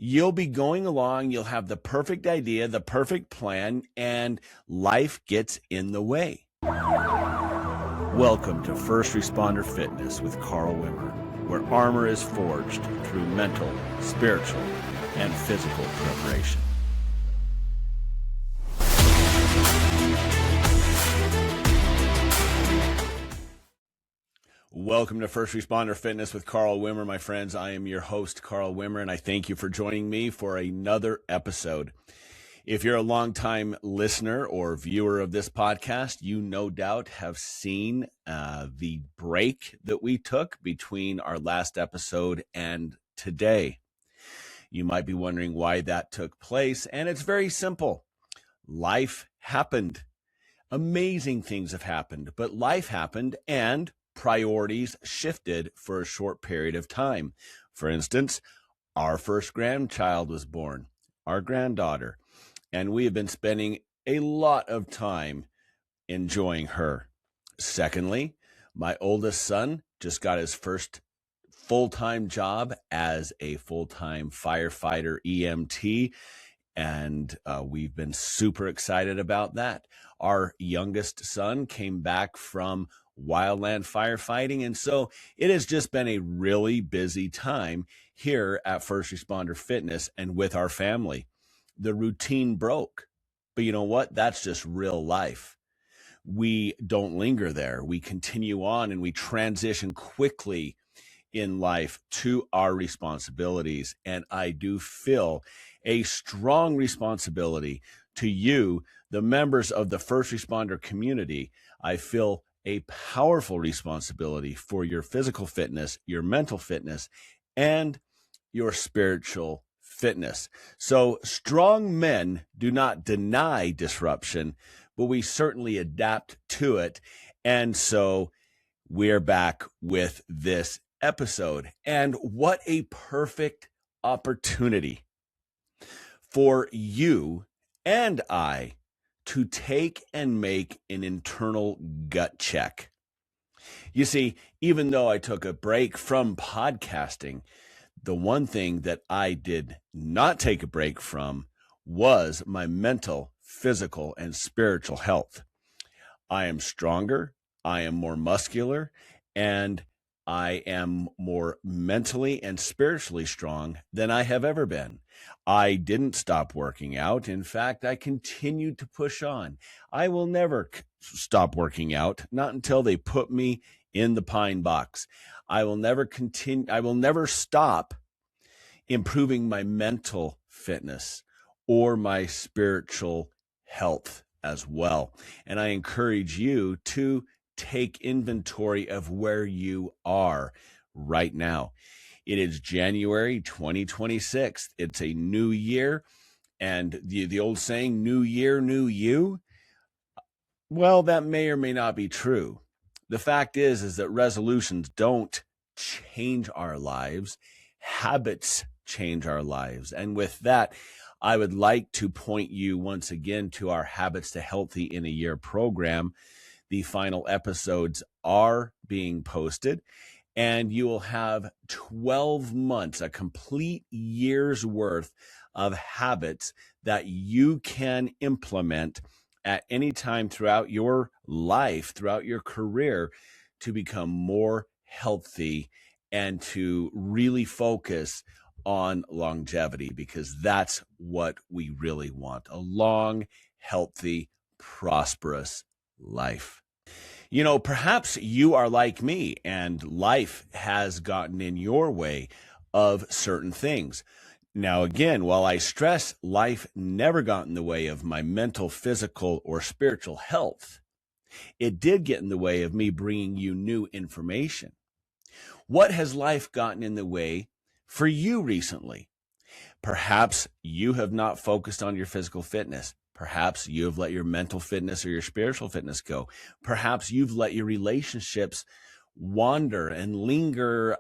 You'll be going along, you'll have the perfect idea, the perfect plan, and life gets in the way. Welcome to First Responder Fitness with Carl Wimmer, where armor is forged through mental, spiritual, and physical preparation. Welcome to First Responder Fitness with Carl Wimmer, my friends. I am your host, Carl Wimmer, and I thank you for joining me for another episode. If you're a longtime listener or viewer of this podcast, you no doubt have seen the break that we took between our last episode and today. You might be wondering why that took place, and it's very simple. Life happened. Amazing things have happened, but life happened and priorities shifted for a short period of time. For instance, our first grandchild was born, our granddaughter, and we have been spending a lot of time enjoying her. Secondly, my oldest son just got his first full-time job as a full-time firefighter EMT, and we've been super excited about that. Our youngest son came back from wildland firefighting, and so it has just been a really busy time here at First Responder Fitness and with our family. The routine broke, but you know what? That's just real life. We don't linger there. We continue on and we transition quickly in life to our responsibilities, and I do feel a strong responsibility to you, the members of the first responder community. I feel a powerful responsibility for your physical fitness, your mental fitness, and your spiritual fitness. So strong men do not deny disruption, but we certainly adapt to it. And so we're back with this episode. And what a perfect opportunity for you and I to take and make an internal gut check. You see, even though I took a break from podcasting, the one thing that I did not take a break from was my mental, physical, and spiritual health. I am stronger, I am more muscular, and I am more mentally and spiritually strong than I have ever been. I didn't stop working out. In fact, I continued to push on. I will never stop working out, not until they put me in the pine box. I will never stop improving my mental fitness or my spiritual health as well. And I encourage you to take inventory of where you are right now. It is January 2026. It's a new year. And the old saying, new year, new you. Well, that may or may not be true. The fact is that resolutions don't change our lives. Habits change our lives. And with that, I would like to point you once again to our Habits to Healthy in a Year program. The final episodes are being posted, and you will have 12 months, a complete year's worth of habits that you can implement at any time throughout your life, throughout your career, to become more healthy and to really focus on longevity, because that's what we really want: a long, healthy, prosperous life. You know, perhaps you are like me and life has gotten in your way of certain things. Now, again, while I stress life never got in the way of my mental, physical, or spiritual health, it did get in the way of me bringing you new information. What has life gotten in the way for you recently? Perhaps you have not focused on your physical fitness. Perhaps you have let your mental fitness or your spiritual fitness go. Perhaps you've let your relationships wander and linger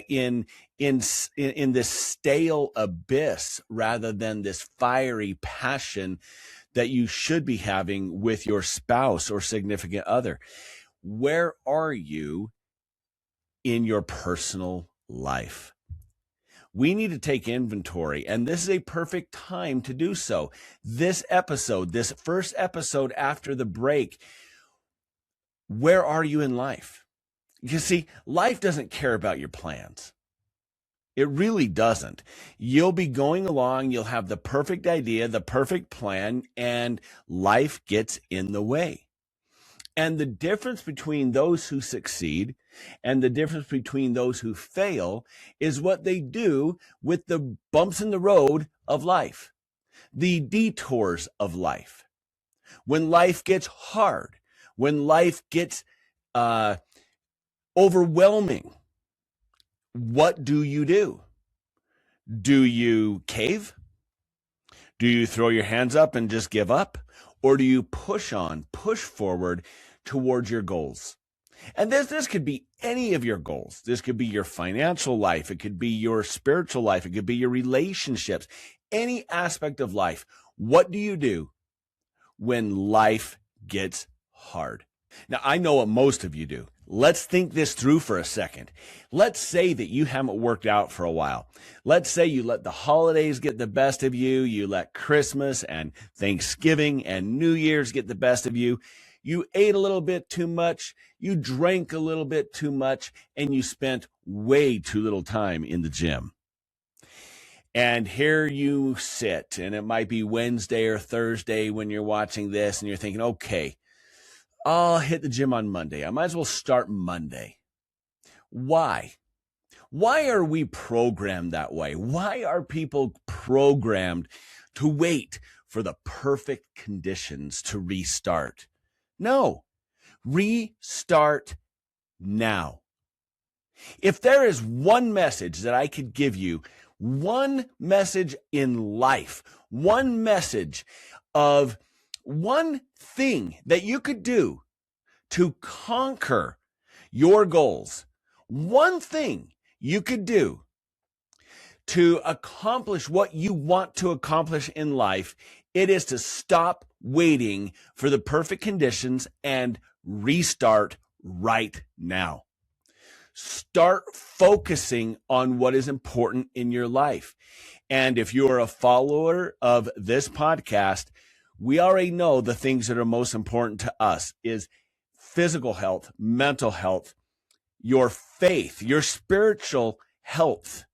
in this stale abyss rather than this fiery passion that you should be having with your spouse or significant other. Where are you in your personal life? we need to take inventory, and this is a perfect time to do so. This episode, this first episode after the break, where are you in life? You see, life doesn't care about your plans. It really doesn't. You'll be going along, you'll have the perfect idea, the perfect plan, and life gets in the way. And the difference between those who succeed and the difference between those who fail is what they do with the bumps in the road of life, the detours of life. When life gets hard, when life gets overwhelming, what do? Do you cave? Do you throw your hands up and just give up? Or do you push on, push forward towards your goals? And this could be any of your goals. This could be your financial life. It could be your spiritual life. It could be your relationships, any aspect of life. What do you do when life gets hard? Now, I know what most of you do. Let's think this through for a second. Let's say that you haven't worked out for a while. Let's say you let the holidays get the best of you. You let Christmas and Thanksgiving and New Year's get the best of you. You ate a little bit too much. You drank a little bit too much, and you spent way too little time in the gym. And here you sit, and it might be Wednesday or Thursday when you're watching this, and you're thinking, okay, I'll hit the gym on Monday. I might as well start Monday. Why? Why are we programmed that way? Why are people programmed to wait for the perfect conditions to restart? No, restart now. If there is one message that I could give you, one message in life, one message of one thing that you could do to conquer your goals, one thing you could do to accomplish what you want to accomplish in life, it is to stop waiting for the perfect conditions and restart right now. Start focusing on what is important in your life. And if you are a follower of this podcast, we already know the things that are most important to us is physical health, mental health, your faith, your spiritual health,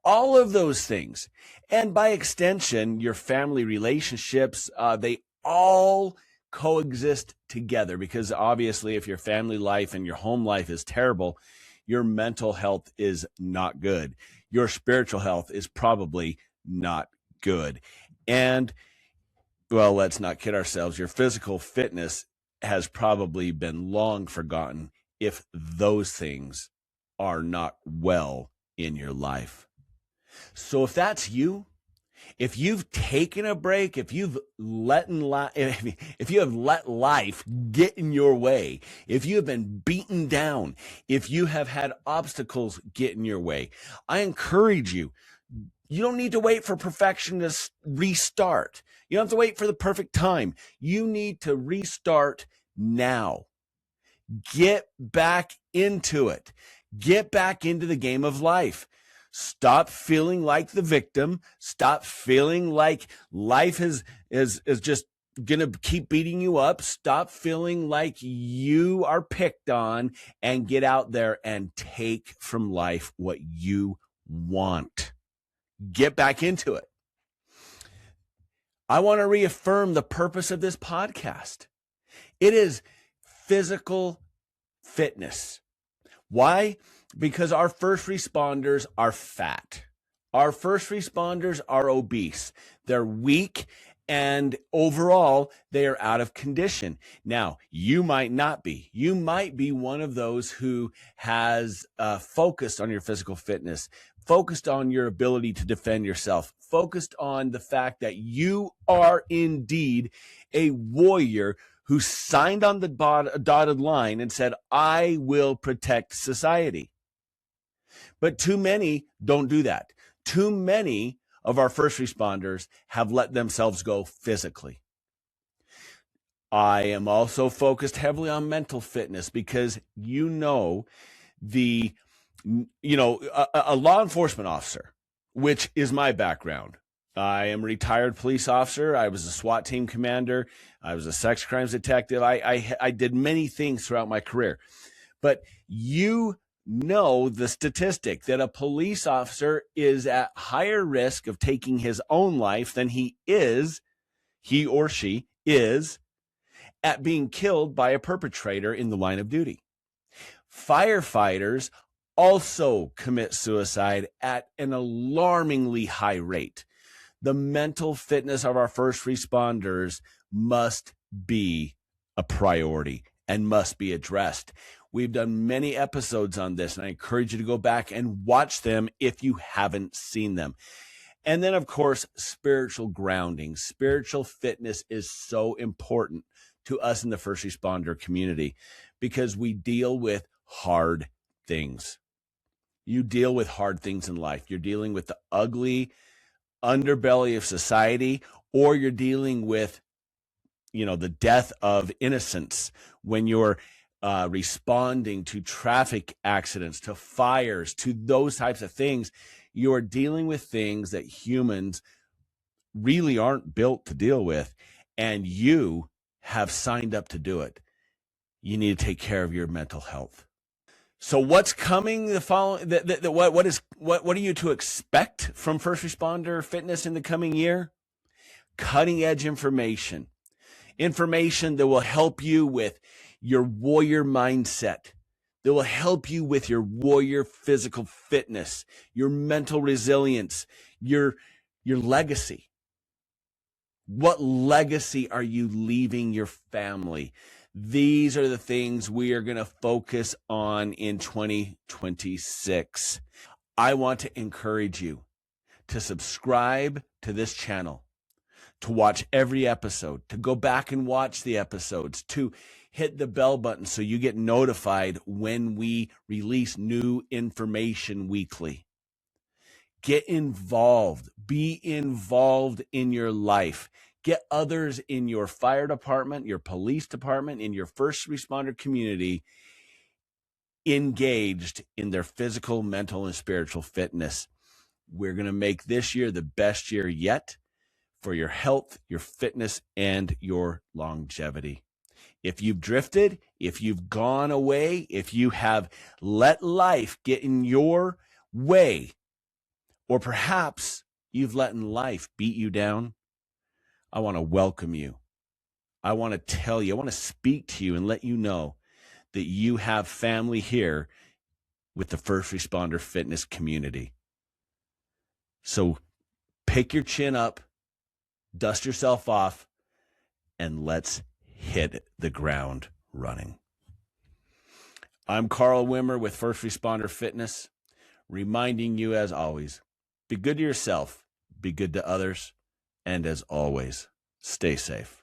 all of those things. And by extension, your family relationships, they all coexist together, because obviously if your family life and your home life is terrible, your mental health is not good. Your spiritual health is probably not good. And well, let's not kid ourselves. Your physical fitness has probably been long forgotten if those things are not well in your life. So if that's you, if you've taken a break, if you have let life get in your way, if you have been beaten down, if you have had obstacles get in your way, I encourage you. You don't need to wait for perfection to restart. You don't have to wait for the perfect time. You need to restart now. Get back into it. Get back into the game of life. Stop feeling like the victim. Stop feeling like life is just going to keep beating you up. Stop feeling like you are picked on, and get out there and take from life what you want. Get back into it. I want to reaffirm the purpose of this podcast. It is physical fitness. Why? Because our first responders are fat. Our first responders are obese. They're weak, and overall, they are out of condition. Now, you might not be. You might be one of those who has focused on your physical fitness, focused on your ability to defend yourself, focused on the fact that you are indeed a warrior who signed on the dotted line and said, I will protect society. But too many don't do that. Too many of our first responders have let themselves go physically. I am also focused heavily on mental fitness, because a law enforcement officer, which is my background. I am a retired police officer. I was a SWAT team commander. I was a sex crimes detective. I did many things throughout my career. But you know the statistic that a police officer is at higher risk of taking his own life than he or she is at being killed by a perpetrator in the line of duty. Firefighters also commit suicide at an alarmingly high rate. The mental fitness of our first responders must be a priority and must be addressed. We've done many episodes on this, and I encourage you to go back and watch them if you haven't seen them. And then, of course, spiritual grounding. Spiritual fitness is so important to us in the first responder community because we deal with hard things. You deal with hard things in life. You're dealing with the ugly underbelly of society, or you're dealing with, the death of innocence when you're responding to traffic accidents, to fires, to those types of things. You're dealing with things that humans really aren't built to deal with, and you have signed up to do it. You need to take care of your mental health. So what's coming the following, what are you to expect from First Responder Fitness in the coming year? Cutting edge information that will help you with your warrior mindset, that will help you with your warrior physical fitness, your mental resilience, your legacy. What legacy are you leaving your family? These are the things we are going to focus on in 2026. I want to encourage you to subscribe to this channel, to watch every episode, to go back and watch the episodes, to hit the bell button so you get notified when we release new information weekly. Get involved. Be involved in your life. Get others in your fire department, your police department, in your first responder community engaged in their physical, mental, and spiritual fitness. We're going to make this year the best year yet for your health, your fitness, and your longevity. If you've drifted, if you've gone away, if you have let life get in your way, or perhaps you've let life beat you down, I want to welcome you. I want to tell you, I want to speak to you and let you know that you have family here with the First Responder Fitness community. So pick your chin up, dust yourself off, and let's hit the ground running. I'm Carl Wimmer with First Responder Fitness, reminding you as always, be good to yourself, be good to others, and as always, stay safe.